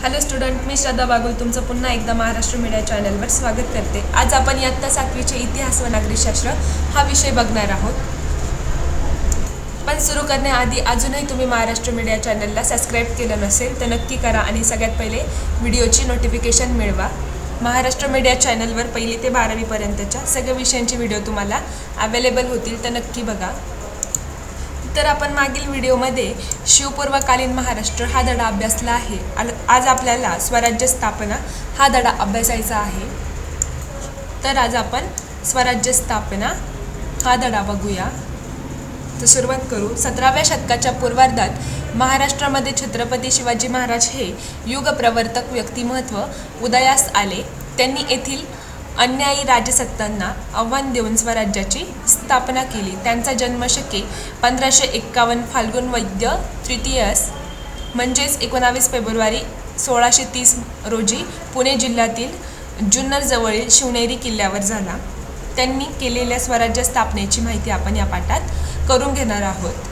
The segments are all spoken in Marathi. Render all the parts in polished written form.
हॅलो स्टुडंट, मी श्रद्धा बागुल तुमचं पुन्हा एकदा महाराष्ट्र मीडिया चॅनलवर स्वागत करते। आज आपण इयत्ता 7वीचे इतिहास व नागरिकशास्त्र हा विषय बघणार आहोत। पण सुरू करण्याआधी अजूनही तुम्ही महाराष्ट्र मीडिया चॅनलला सबस्क्राईब केलं नसेल तर नक्की करा आणि सगळ्यात पहिले व्हिडिओची नोटिफिकेशन मिळवा। महाराष्ट्र मीडिया चॅनलवर 1ली ते 12वी पर्यंतच्या सगळ्या विषयांचे व्हिडिओ तुम्हाला अवेलेबल होतील, तर नक्की बघा। तर आपण मागील व्हिडिओमध्ये शिवपूर्वकालीन महाराष्ट्र हा धडा अभ्यासला आहे। आज आपल्याला स्वराज्य स्थापना हा धडा अभ्यासायचा आहे। तर आज आपण स्वराज्य स्थापना हा धडा बघूया। तर सुरुवात करू। 17व्या शतकाच्या पूर्वार्धात महाराष्ट्रामध्ये छत्रपती शिवाजी महाराज हे युगप्रवर्तक व्यक्तिमत्व उदयास आले। त्यांनी येथील अन्यायी राजसत्तांना आव्हान देऊन स्वराज्याची स्थापना केली। त्यांचा जन्म शके 1551 फाल्गुन वैद्य तृतीयस म्हणजेच 19 फेब्रुवारी 1630 रोजी पुणे जिल्ह्यातील जुन्नर जवळील शिवनेरी किल्ल्यावर झाला। त्यांनी केलेल्या स्वराज्य स्थापनेची माहिती आपण या पाठात करून घेणार आहोत।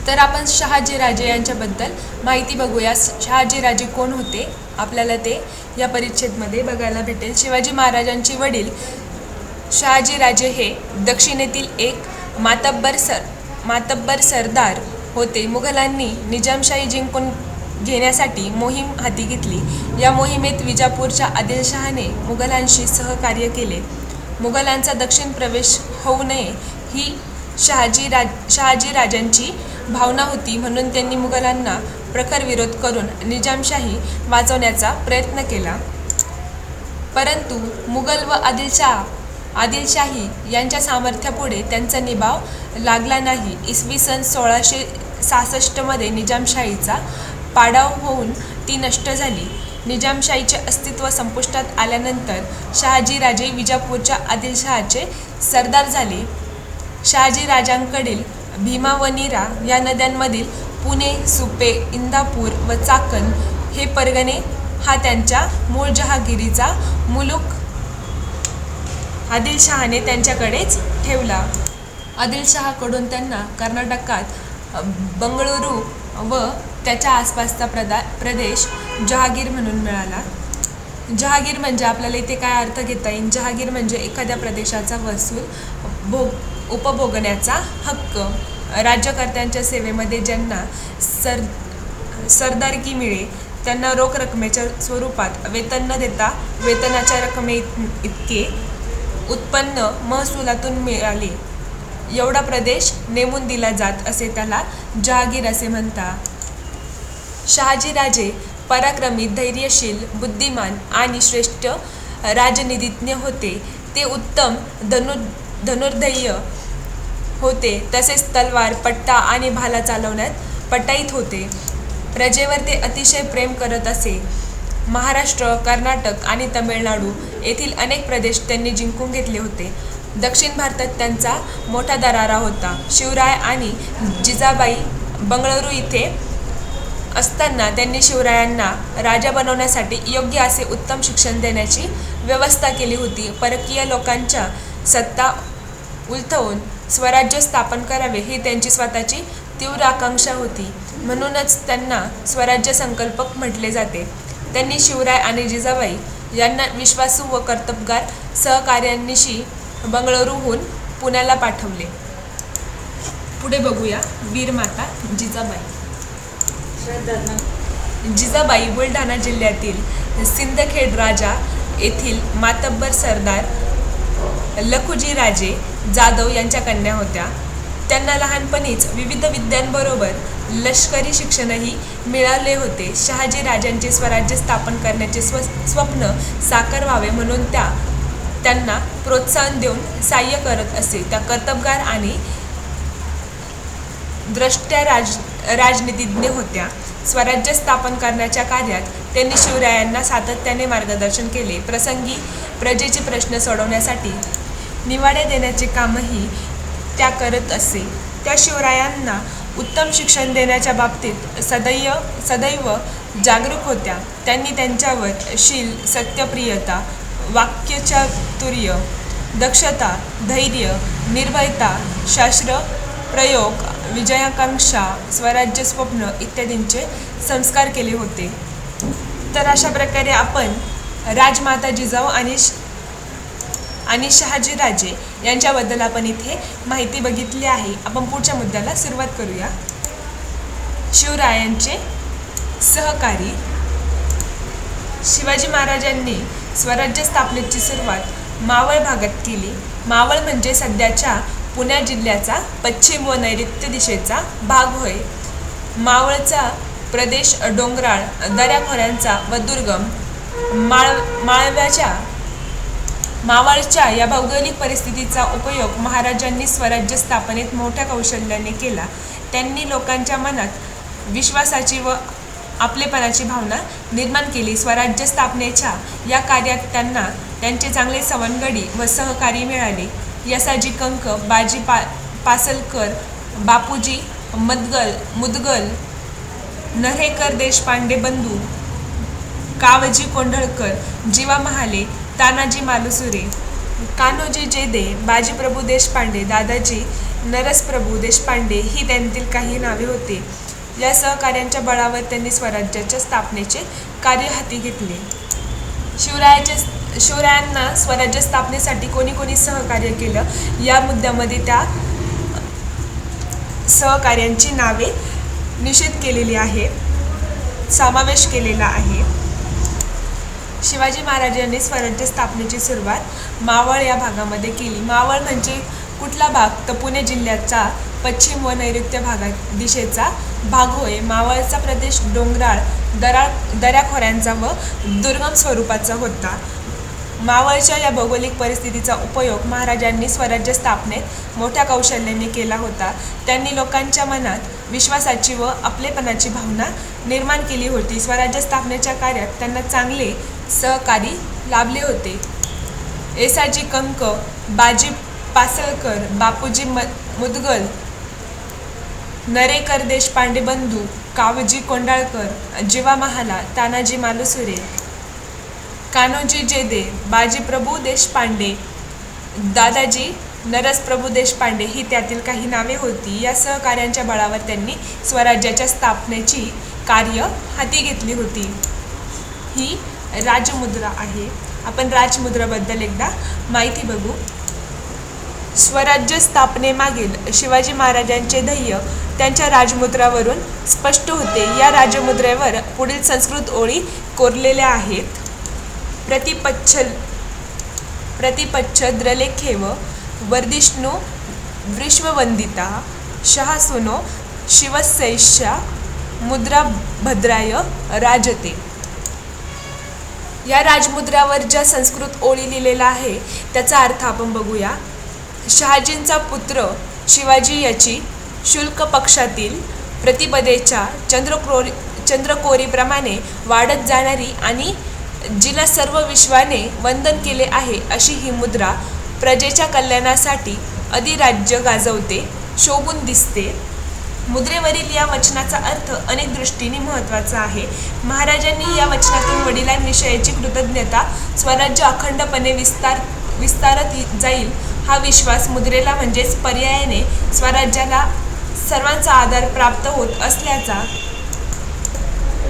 तर आपण शहाजीराजे यांच्याबद्दल माहिती बघूया। शहाजीराजे कोण होते आपल्याला ते या परिच्छेदमध्ये बघायला भेटेल। शिवाजी महाराजांचे वडील शहाजीराजे हे दक्षिणेतील एक मातब्बर सरदार होते। मुघलांनी निजामशाही जिंकून घेण्यासाठी मोहीम हाती घेतली। या मोहिमेत विजापूरच्या आदिलशहाने मुघलांशी सहकार्य केले। मुघलांचा दक्षिण प्रवेश होऊ नये ही शहाजीराजांची भावना होती, म्हणून त्यांनी मुघलांना प्रखर विरोध करून निजामशाही वाचवण्याचा प्रयत्न केला। परंतु मुघल व आदिलशाही यांच्या सामर्थ्यापुढे त्यांचा निभाव लागला नाही। इसवी सन 1666 मध्ये निजामशाहीचा पाडाव होऊन ती नष्ट झाली। निजामशाहीचे अस्तित्व संपुष्टात आल्यानंतर शहाजीराजे विजापूरच्या आदिलशहाचे सरदार झाले। शहाजीराजांकडील भीमा व नीरा या नद्यांमधील पुणे, सुपे, इंदापूर व चाकण हे परगणे हा त्यांच्या मूळ जहागिरीचा मुलूक आदिलशहाने त्यांच्याकडेच ठेवला। आदिलशहाकडून त्यांना कर्नाटकात बंगळुरू व त्याच्या आसपासचा प्रदेश जहागीर म्हणून मिळाला। जहागीर म्हणजे आपल्याला इथे काय अर्थ घेता येईल? जहागीर म्हणजे एखाद्या प्रदेशाचा वसूल उपभोगण्याचा हक्क। राज्यकर्त्यांच्या सेवेमध्ये ज्यांना सरदारकी मिळे त्यांना रोख रकमेच्या स्वरूपात वेतन न देता वेतनाच्या रकमेइतके उत्पन्न महसुलातून मिळाले एवढा प्रदेश नेमून दिला जात असे त्याला जहागीर असे म्हणतात। शहाजीराजे पराक्रमी, धैर्यशील, बुद्धिमान आणि श्रेष्ठ राजनीतिज्ञ होते। ते उत्तम धनुर्धर्य होते, तसेच तलवार, पट्टा आणि भाला चालवण्यात पटाईत होते। प्रजेवर ते अतिशय प्रेम करत असे। महाराष्ट्र, कर्नाटक आणि तमिळनाडू येथील अनेक प्रदेश त्यांनी जिंकून घेतले होते। दक्षिण भारतात त्यांचा मोठा दरारा होता। शिवराय आणि जिजाबाई बंगळुरू इथे असताना त्यांनी शिवरायांना राजा बनवण्यासाठी योग्य असे उत्तम शिक्षण देण्याची व्यवस्था केली होती। परकीय लोकांच्या सत्ता उलथवून स्वराज्य स्थापन करावे ही त्यांची स्वतःची तीव्र आकांक्षा होती, म्हणूनच त्यांना स्वराज्य संकल्पक म्हटले जाते। त्यांनी शिवराय आणि जिजाबाई यांना विश्वासू व कर्तबगार सहकार्यांनिशी बंगळुरूहून पुण्याला पाठवले। पुढे बघूया वीरमाता जिजाबाई। जिजाबाई बुलढाणा जिल्ह्यातील सिंदखेड राजा येथील मातब्बर सरदार लखुजीराजे जाधव यांच्या कन्या होत्या। त्यांना लहानपणीच विविध विद्यांबरोबर लष्करी शिक्षणही मिळाले होते। शहाजीराजांचे स्वराज्य स्थापन करण्याचे स्वप्न साकार व्हावे म्हणून त्यांना प्रोत्साहन देऊन सहाय्य करत असे। त्या कर्तबगार आणि द्रष्ट्या राजनीतिज्ञ होत्या। स्वराज्य स्थापन करण्याच्या कार्यात त्यांनी शिवरायांना सातत्याने मार्गदर्शन केले। प्रसंगी प्रजेचे प्रश्न सोडवण्यासाठी निवाडे देण्याचे कामही त्या करत असे। त्या शिवरायांना उत्तम शिक्षण देण्याच्या बाबतीत सदैव जागरूक होत्या। त्यांनी त्यांच्यावर शील, सत्यप्रियता, वाक्चातुर्य, दक्षता, धैर्य, निर्भयता, शास्त्र प्रयोग, विजयाकांक्षा, स्वराज्य स्वप्न इत्यादींचे संस्कार केले होते। तर अशा प्रकारे आपण राजमाता जिजाऊ आणि शहाजीराजे यांच्याबद्दल आपण इथे माहिती बघितली आहे. आपण पुढच्या मुद्द्याला सुरुवात करूया. शिवरायांचे सहकारी. शिवाजी महाराजांनी स्वराज्य स्थापनेची सुरुवात मावळ भागात केली. मावळ म्हणजे सध्याच्या पुणे जिल्ह्याचा पश्चिम व नैऋत्य दिशेचा भाग होय. मावळचा प्रदेश डोंगराळ, दऱ्याखोऱ्यांचा व दुर्गम. मावळच्या या भौगोलिक परिस्थितीचा उपयोग महाराजांनी स्वराज्य स्थापनेत मोठ्या कौशल्याने केला. त्यांनी लोकांच्या मनात विश्वासाची व आपलेपणाची भावना निर्माण केली. स्वराज्य स्थापनेच्या या कार्यात त्यांना त्यांचे चांगले सवंगडी व सहकारी मिळाले. यसाजी कंक, बाजी पासलकर, बापूजी मुदगल, नरेकर देशपांडे बंधू, कावजी कोंढळकर, जीवा महाले, तानाजी मालुसरे, कान्होजी जेदे, बाजीप्रभू देशपांडे, दादाजी नरसप्रभू देशपांडे ही त्यांतील काही नावे होती. या सहकार्यांच्या बळावर त्यांनी स्वराज्याच्या स्थापनेचे कार्य हाती घेतले. शिवरायांना स्वराज्य स्थापनेसाठी कोणी कोणी सहकार्य केलं या मुद्द्यामध्ये त्या सहकार्यांची नावे निश्चित केलेली आहे, समावेश केलेला आहे. शिवाजी महाराजांनी स्वराज्य स्थापनेची सुरुवात मावळ या भागामध्ये केली. मावळ म्हणजे कुठला भाग? तर पुणे जिल्ह्याचा पश्चिम व नैऋत्य दिशेचा भाग होय. मावळचा प्रदेश डोंगराळ, दऱ्याखोऱ्यांचा व दुर्गम स्वरूपाचा होता. मावळच्या या भौगोलिक परिस्थितीचा उपयोग महाराजांनी स्वराज्य स्थापनेत मोठ्या कौशल्याने केला होता. त्यांनी लोकांच्या मनात विश्वासाची व आपलेपणाची भावना निर्माण केली होती. स्वराज्य स्थापनेच्या कार्यात त्यांना चांगले सहकारी लाभले होते. येसाजी कंक, बाजी पासलकर, बापूजी मुदगल, नरेकर देशपांडे बंधू, कावजी कोंढाळकर, जीवा महाला, तानाजी मालुसरे, कान्होजी जेदे, बाजीप्रभू देशपांडे, दादाजी नरसप्रभू देशपांडे ही त्यातील काही नावे होती. या सहकार्यांच्या बळावर त्यांनी स्वराज्याच्या स्थापनेची कार्य हाती घेतली होती. ही राजमुद्रा आहे. आपण राजमुद्राबद्दल एकदा माहिती बघू. स्वराज्य स्थापनेमागील शिवाजी महाराजांचे ध्येय त्यांच्या राजमुद्रावरून स्पष्ट होते. या राजमुद्रेवर पुढील संस्कृत ओळी कोरलेल्या आहेत. प्रतिपच्छद्रलेखेव वर्धिष्णू विश्ववंदिता शहासुनो शिवस्यैषा मुद्रा भद्राय राजते. या राजमुद्रावर ज्या संस्कृत ओळी लिहिलेला आहे त्याचा अर्थ आपण बघूया. शहाजींचा पुत्र शिवाजी याची शुल्क पक्षातील प्रतिपदेच्या चंद्रकोरीप्रमाणे वाढत जाणारी आणि जिला सर्व विश्वाने वंदन केले आहे अशी ही मुद्रा प्रजेच्या कल्याणासाठी अधिराज्य गाजवते, शोभून दिसते. मुद्रेवरील या वचनाचा अर्थ अनेक दृष्टीने महत्त्वाचा आहे. महाराजांनी या वचनातून वडिलांविषयीची कृतज्ञता, स्वराज्य अखंडपणे विस्तारत जाईल हा विश्वास, मुद्रेला म्हणजेच पर्यायाने स्वराज्याला सर्वांचा आदर प्राप्त होत असल्याचा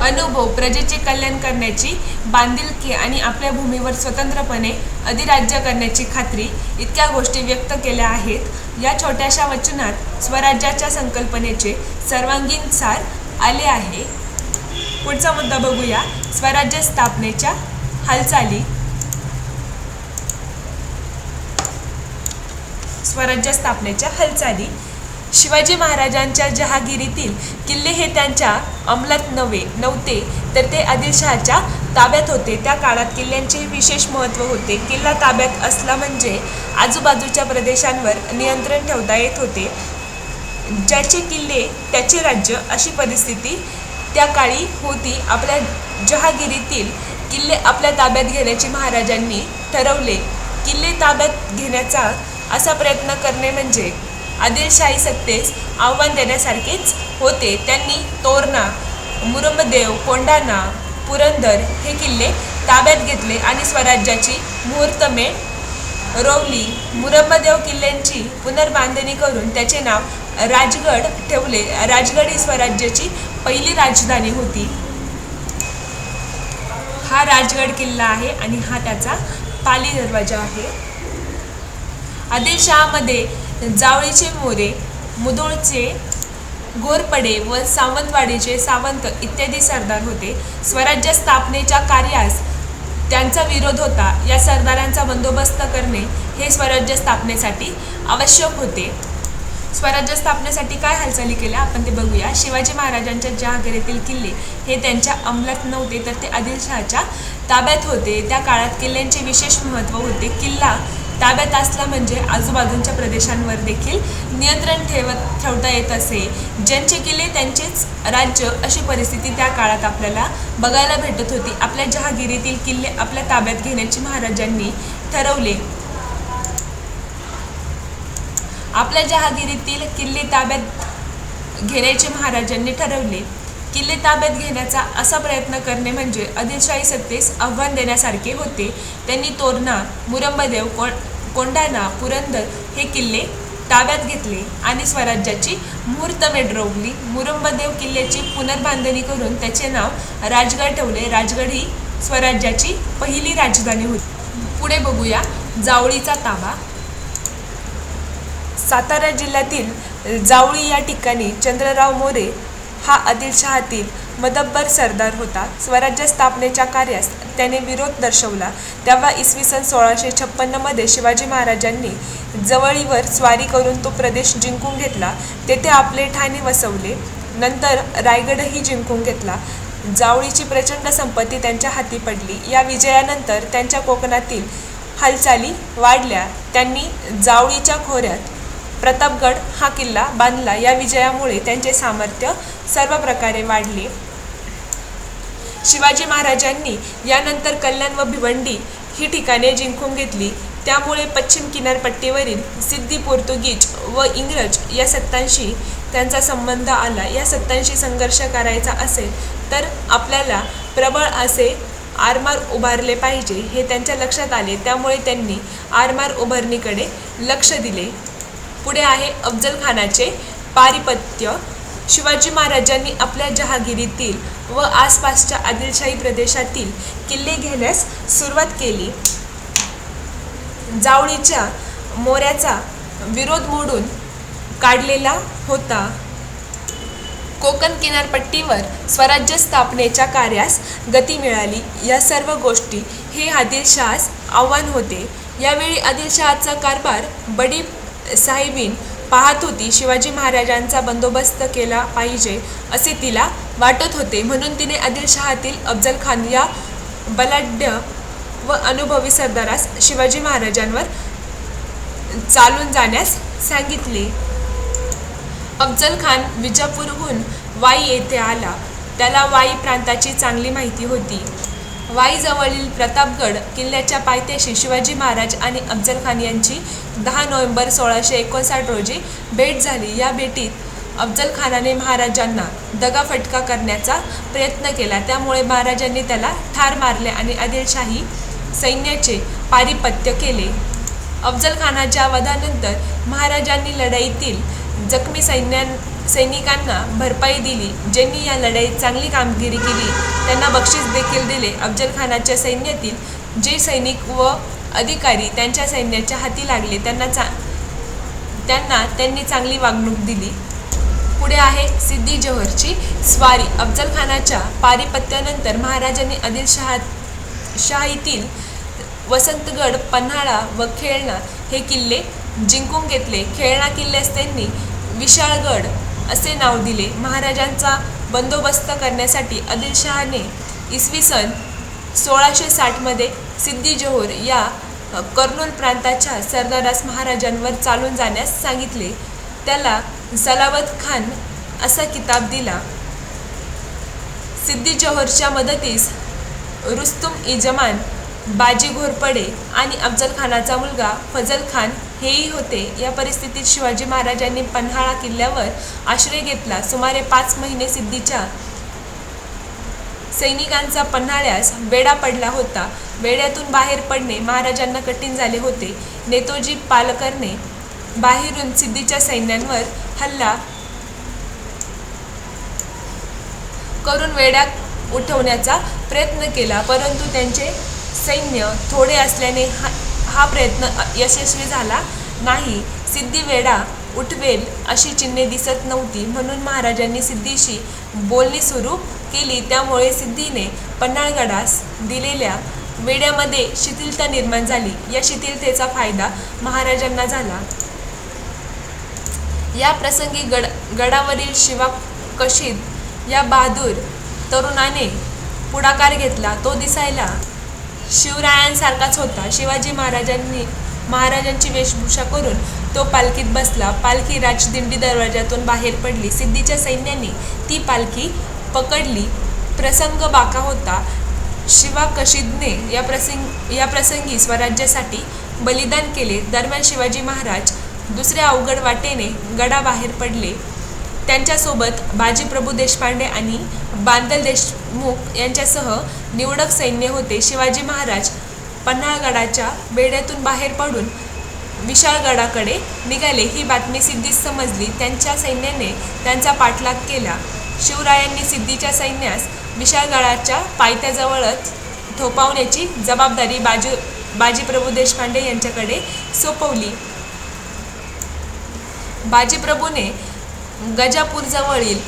अनुभव, प्रजेचे कल्याण करण्याची बांधिलकी आणि आपल्या भूमीवर स्वतंत्रपणे अधिराज्य करण्याची खात्री इतक्या गोष्टी व्यक्त केल्या आहेत. या छोट्याशा वचनात स्वराज्याच्या संकल्पनेचे सर्वांगीण सार आले आहे. पुढचा मुद्दा बघूया. स्वराज्य स्थापनेच्या हालचाली. स्वराज्य स्थापनेच्या हालचाली. शिवाजी महाराजांच्या जहागिरीतील किल्ले हे त्यांच्या अंमलात नव्हते तर ते आदिलशहाच्या ताब्यात होते. त्या काळात किल्ल्यांचे विशेष महत्त्व होते. किल्ला ताब्यात असला म्हणजे आजूबाजूच्या प्रदेशांवर नियंत्रण ठेवता येत होते. ज्याचे किल्ले त्याचे राज्य अशी परिस्थिती त्या काळी होती. आपल्या जहागिरीतील किल्ले आपल्या ताब्यात घेण्याचे महाराजांनी ठरवले. किल्ले ताब्यात घेण्याचा असा प्रयत्न करणे म्हणजे आदिलशाही सत्तेस आव्हान देण्यासारखेच होते. त्यांनी तोरणा, मुरुमदेव, कोंढाणा, पुरंदर हे किल्ले ताब्यात घेतले आणि स्वराज्याची मुहूर्तमेढ रोवली. मुरुमदेव किल्ल्यांची पुनर्बांधणी करून त्याचे नाव राजगड ठेवले. राजगड ही स्वराज्याची पहिली राजधानी होती. हा राजगड किल्ला आहे आणि हा त्याचा पाली दरवाजा आहे. आदिलशहामध्ये जावळीचे मोरे, मुधोळचे घोरपडे व सावंतवाडीचे सावंत इत्यादी सरदार होते. स्वराज्य स्थापनेच्या कार्यास त्यांचा विरोध होता. या सरदारांचा बंदोबस्त करणे हे स्वराज्य स्थापनेसाठी आवश्यक होते. स्वराज्य स्थापनेसाठी काय हालचाली केल्या आपण ते बघूया. शिवाजी महाराजांच्या जहागिरीतील किल्ले हे त्यांच्या अंमलात नव्हते तर ते आदिलशहाच्या ताब्यात होते. त्या काळात किल्ल्यांचे विशेष महत्त्व होते. किल्ला ताब्यात असला म्हणजे आजूबाजूच्या प्रदेशांवर देखील नियंत्रण ठेवता येत असे. ज्यांचे किल्ले त्यांचेच राज्य अशी परिस्थिती त्या काळात आपल्याला बघायला भेटत होती. आपल्या जहागिरीतील किल्ले आपल्या ताब्यात घेण्याचे महाराजांनी ठरवले. आपल्या जहागिरीतील किल्ले ताब्यात घेण्याचे महाराजांनी ठरवले. किल्ले ताब्यात घेण्याचा असा प्रयत्न करणे म्हणजे आदिलशाही सत्तेस आव्हान देण्यासारखे होते. त्यांनी तोरणा, मुरंबदेव, कोंढाणा, पुरंदर हे किल्ले ताब्यात घेतले आणि स्वराज्याची मुहूर्तमेढ रोवली. मुरंबदेव किल्ल्याची पुनर्बांधणी करून त्याचे नाव राजगड ठेवले. राजगड ही स्वराज्याची पहिली राजधानी होती. पुढे बघूया जावळीचा ताबा. सातारा जिल्ह्यातील जावळी या ठिकाणी चंद्रराव मोरे हा आदिलशहातील मदब्बर सरदार होता. स्वराज्य स्थापनेच्या कार्यास त्याने विरोध दर्शवला. तेव्हा इसवी सन 1656 मध्ये शिवाजी महाराजांनी जवळीवर स्वारी करून तो प्रदेश जिंकून घेतला. तेथे आपले ठाणे वसवले. नंतर रायगडही जिंकून घेतला. जावळीची प्रचंड संपत्ती त्यांच्या हाती पडली. या विजयानंतर त्यांच्या कोकणातील हालचाली वाढल्या. त्यांनी जावळीच्या खोऱ्यात प्रतापगड हा किल्ला बांधला. या विजयामुळे त्यांचे सामर्थ्य सर्व प्रकारे वाढले. शिवाजी महाराजांनी यानंतर कल्याण व भिवंडी ही ठिकाणे जिंकून घेतली. त्यामुळे पश्चिम किनारपट्टीवरील सिद्धी, पोर्तुगीज व इंग्रज या सत्तांशी त्यांचा संबंध आला. या सत्तांशी संघर्ष करायचा असेल तर आपल्याला प्रबळ असे आरमार उभारले पाहिजे हे त्यांच्या लक्षात आले. त्यामुळे त्यांनी आरमार उभारणीकडे लक्ष दिले. पुढे आहे अफजल खानाचे पारिपत्य. शिवाजी महाराजांनी आपल्या जहागिरीतील व आसपासच्या आदिलशाही प्रदेशातील किल्ले घेण्यास सुरुवात केली. जावळीच्या मोऱ्याचा विरोध मोडून काढलेला होता. कोकण किनारपट्टीवर स्वराज्य स्थापनेच्या कार्यास गती मिळाली. या सर्व गोष्टी हे आदिलशहास आव्हान होते. यावेळी आदिलशहाचा कारभार बडी साहेबीन पाहत होती. शिवाजी महाराजांचा बंदोबस्त केला पाहिजे असे तिला वाटत होते. म्हणून तिने आदिलशहातील अफजल खान या बलाढ्य व अनुभवी सरदारास शिवाजी महाराजांवर चालून जाण्यास सांगितले. अफजल खान विजापूरहून वाई येथे आला. त्याला वाई प्रांताची चांगली माहिती होती. वाईजवळील प्रतापगड किल्ल्याच्या पायथ्याशी शिवाजी महाराज आणि अफजल खान यांची 10 नोव्हेंबर 1659 रोजी भेट झाली. या भेटीत अफजल खानाने महाराजांना दगाफटका करण्याचा प्रयत्न केला. त्यामुळे महाराजांनी त्याला ठार मारले आणि आदिलशाही सैन्याचे पारिपत्य केले. अफजल खानाच्या वधानंतर महाराजांनी लढाईतील जखमी सैनिकांना भरपाई दिली. ज्यांनी या लढाईत चांगली कामगिरी केली त्यांना बक्षीस देखील दिले. अफजल खानाच्या सैन्यातील जे सैनिक व अधिकारी त्यांच्या सैन्याच्या हाती लागले त्यांना त्यांनी चांगली वागणूक दिली. पुढे आहे सिद्दी जोहरची स्वारी. अफजल खानाच्या पारिपत्यानंतर महाराजांनी आदिलशाहीतील वसंतगड, पन्हाळा व खेळणा हे किल्ले जिंकून घेतले. खेळणा किल्ल्यास त्यांनी विशाळगड असे नाव दिले. महाराजांचा बंदोबस्त करण्यासाठी आदिलशहाने इसवी सन 1660 मध्ये सिद्दी जोहर या कर्नूल प्रांताच्या सरदारास महाराजांवर चालून जाण्यास सांगितले. त्याला सलावत खान असा किताब दिला. सिद्दी जोहरच्या मदतीस रुस्तुम-ई-जमान, बाजी घोरपडे आणि अफजल खानाचा मुलगा फजल खान हेही होते. या परिस्थितीत शिवाजी महाराजांनी पन्हाळा किल्ल्यावर आश्रय घेतला. सुमारे 5 महिने सिद्धीच्या सैनिकांचा पन्हाळ्यास वेढा पडला होता. वेढ्यातून बाहेर पडणे महाराजांना कठीण झाले होते. नेतोजी पालकरने बाहेरून सिद्धीच्या सैन्यांवर हल्ला करून उठवण्याचा प्रयत्न केला, परंतु त्यांचे सैन्य थोडे असल्याने हा प्रयत्न यशस्वी झाला नाही. सिद्धी वेढा उठवेल अशी चिन्हे दिसत नव्हती, म्हणून महाराजांनी सिद्धीशी बोलणी सुरू केली. त्यामुळे सिद्धीने पन्हाळगडास दिलेल्या वेढ्यामध्ये शिथिलता निर्माण झाली. या शिथिलतेचा फायदा महाराजांना झाला. या प्रसंगी गडावरील शिवा कशीद या बहादूर तरुणाने पुढाकार घेतला. तो दिसायला शिवरायांसारखाच होता. शिवाजी महाराजांची वेशभूषा करून तो पालखीत बसला. पालखी राजदिंडी दरवाजातून बाहेर पडली. सिद्धीच्या सैन्याने ती पालखी पकडली. प्रसंग बाका होता. शिवा कशीदने या प्रसंगी स्वराज्यासाठी बलिदान केले. दरम्यान शिवाजी महाराज दुसऱ्या अवघड वाटेने गडाबाहेर पडले. त्यांच्यासोबत बाजीप्रभू देशपांडे आणि बांदल देशमुख यांच्यासह निवडक सैन्य होते. शिवाजी महाराज पन्हाळगडाच्या बेड्यातून बाहेर पडून विशाळगडाकडे निघाले. ही बातमी सिद्धीस समजली. त्यांच्या सैन्याने त्यांचा पाठलाग केला. शिवरायांनी सिद्धीच्या सैन्यास विशाळगडाच्या पायथ्याजवळच थोपवण्याची जबाबदारी बाजीप्रभू देशपांडे यांच्याकडे सोपवली. बाजीप्रभूने गजापूरजवळील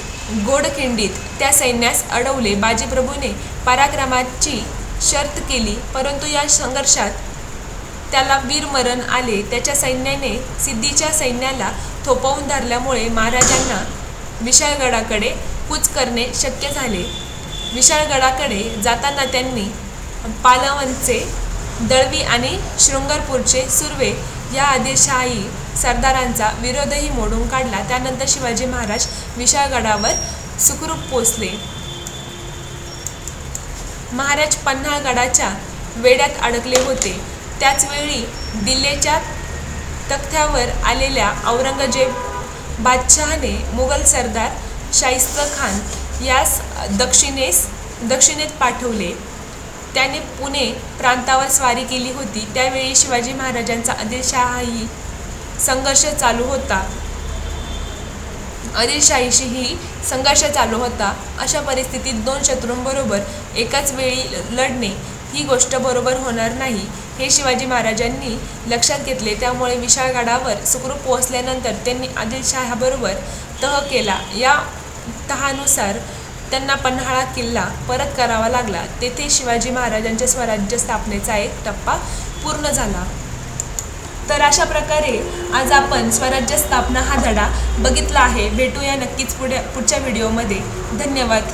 गोडखिंडीत त्या सैन्यास अडवले. बाजीप्रभूने पराक्रमाची शर्त केली, परंतु या संघर्षात त्याला वीरमरण आले. त्याच्या सैन्याने सिद्धीच्या सैन्याला थोपवून धरल्यामुळे महाराजांना विशाळगडाकडे कूच करणे शक्य झाले. विशाळगडाकडे जाताना त्यांनी पालवनचे दळवी आणि शृंगारपूरचे सुर्वे या आदिलशाही सरदारांचा विरोधही मोडून काढला. त्यानंतर शिवाजी महाराज विशाळगडावर सुखरूप पोचले. महाराज पन्हाळगडाच्या वेढ्यात अडकले होते. त्याचवेळी दिल्लीच्या तख्त्यावर आलेल्या औरंगजेब बादशहाने मुघल सरदार शाहिस्तेखान यास दक्षिणेत पाठवले. त्याने पुणे प्रांतावर स्वारी केली होती. त्यावेळी शिवाजी महाराजांचा आदिलशाही संघर्ष चालू होता. आदिलशाहीशीही संघर्ष चालू होता. अशा परिस्थितीत दोन शत्रूंबरोबर एकाच वेळी लढणे ही गोष्ट बरोबर होणार नाही, हे शिवाजी महाराजांनी लक्षात घेतले. त्यामुळे विशाळगडावर सुखरूप पोहोचल्यानंतर त्यांनी आदिलशहाबरोबर तह केला. या तहानुसार त्यांना पन्हाळा किल्ला परत करावा लागला. तेथे शिवाजी महाराजांच्या स्वराज्य स्थापनेचा एक टप्पा पूर्ण झाला. तर अशा प्रकारे आज आपण स्वराज्य स्थापना हा धडा बघितला आहे. भेटूया नक्कीच पुढच्या व्हिडिओमध्ये. धन्यवाद.